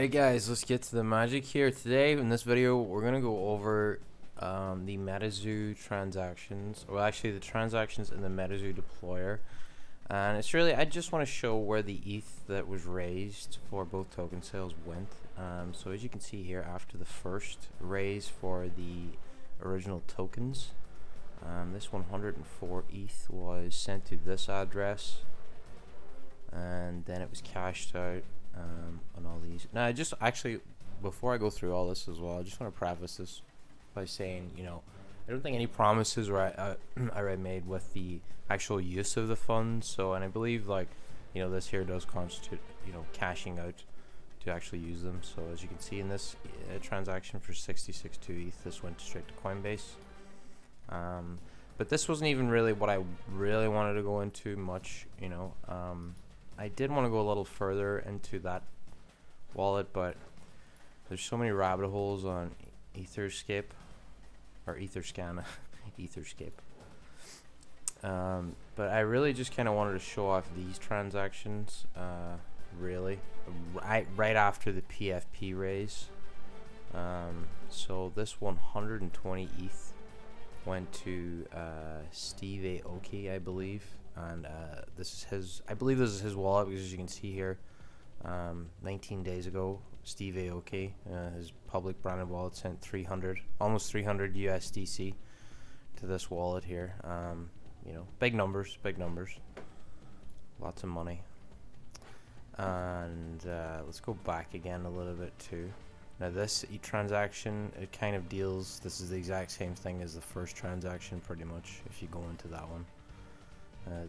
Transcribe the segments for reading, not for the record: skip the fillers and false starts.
Alright guys, let's get to the magic here. Today in this video we're going to go over the Metazoo transactions, or actually the transactions in the Metazoo deployer. And it's really, I just want to show where the ETH that was raised for both token sales went. So as you can see here, after the first raise for the original tokens, this 104 ETH was sent to this address, and then it was cashed out on all these. Now, I just actually, before I go through all this as well, I just want to preface this by saying, I don't think any promises were I made with the actual use of the funds. So, and I believe this here does constitute, cashing out to actually use them. So as you can see in this transaction for 66.2 ETH, this went straight to Coinbase. But this wasn't even really what I really wanted to go into much, I did want to go a little further into that wallet, but there's so many rabbit holes on Etherscape, or Etherscan, Etherscape. But I really just kind of wanted to show off these transactions, really, right after the PFP raise. So this 120 ETH went to Steve Aoki, I believe. And this is his, I believe this is his wallet, because as you can see here, 19 days ago, Steve Aoki, his public branded wallet, sent almost 300 USDC to this wallet here. Big numbers, lots of money. And let's go back again a little bit too. Now this transaction, it kind of deals, this is the exact same thing as the first transaction pretty much, if you go into that one.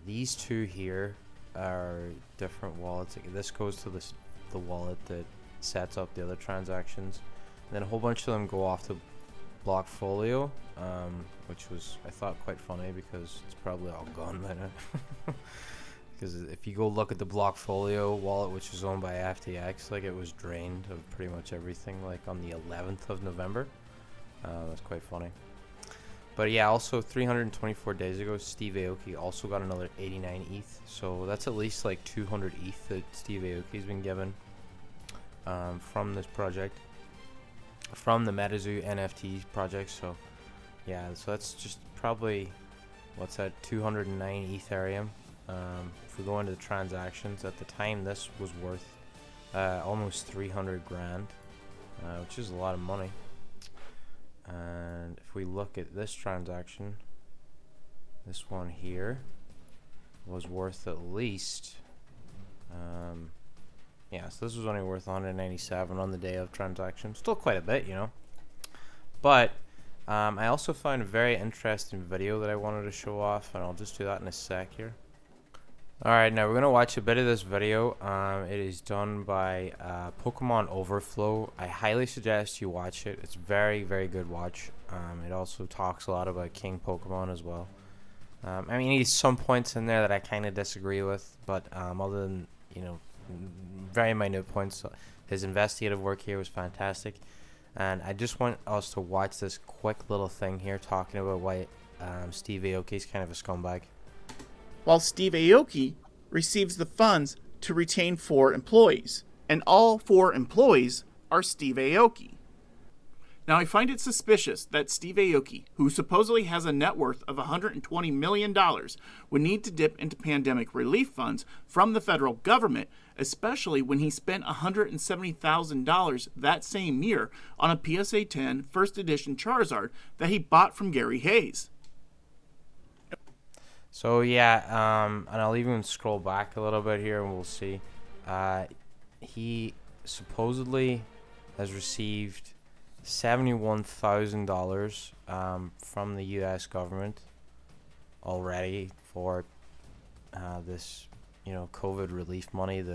These two here are different wallets. This goes to the wallet that sets up the other transactions, and then a whole bunch of them go off to Blockfolio, which was, I thought, quite funny because it's probably all gone by now. Because if you go look at the Blockfolio wallet, which is owned by FTX, it was drained of pretty much everything, on the 11th of November. That's quite funny. But yeah, also 324 days ago, Steve Aoki also got another 89 ETH. So that's at least 200 ETH that Steve Aoki's been given from this project, from the Metazoo NFT project. So yeah, so that's just probably, what's that, 209 Ethereum. If we go into the transactions, at the time this was worth almost 300 grand, which is a lot of money. And if we look at this transaction, this one here was worth at least, so this was only worth 197 on the day of transaction. Still quite a bit, But I also found a very interesting video that I wanted to show off, and I'll just do that in a sec here. Alright, now we're going to watch a bit of this video. It is done by PokemonOverflow. I highly suggest you watch it. It's very, very good watch. It also talks a lot about King Pokemon as well. He has some points in there that I kind of disagree with, but other than, very minute points, his investigative work here was fantastic. And I just want us to watch this quick little thing here talking about why Steve Aoki is kind of a scumbag. While Steve Aoki receives the funds to retain 4 employees, and all 4 employees are Steve Aoki. Now, I find it suspicious that Steve Aoki, who supposedly has a net worth of $120 million, would need to dip into pandemic relief funds from the federal government, especially when he spent $170,000 that same year on a PSA 10 first edition Charizard that he bought from Gary Hayes. So yeah, and I'll even scroll back a little bit here and we'll see. He supposedly has received $71,000 from the U.S. government already for this, COVID relief money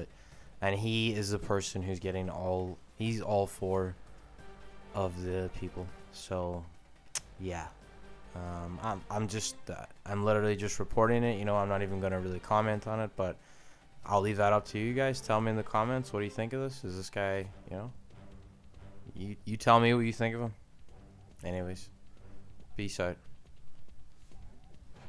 and he is the person who's getting he's all 4 of the people. So yeah. I'm literally just reporting it. I'm not even going to really comment on it, but I'll leave that up to you guys. Tell me in the comments, what do you think of this? Is this guy, you tell me what you think of him. Anyways, peace out.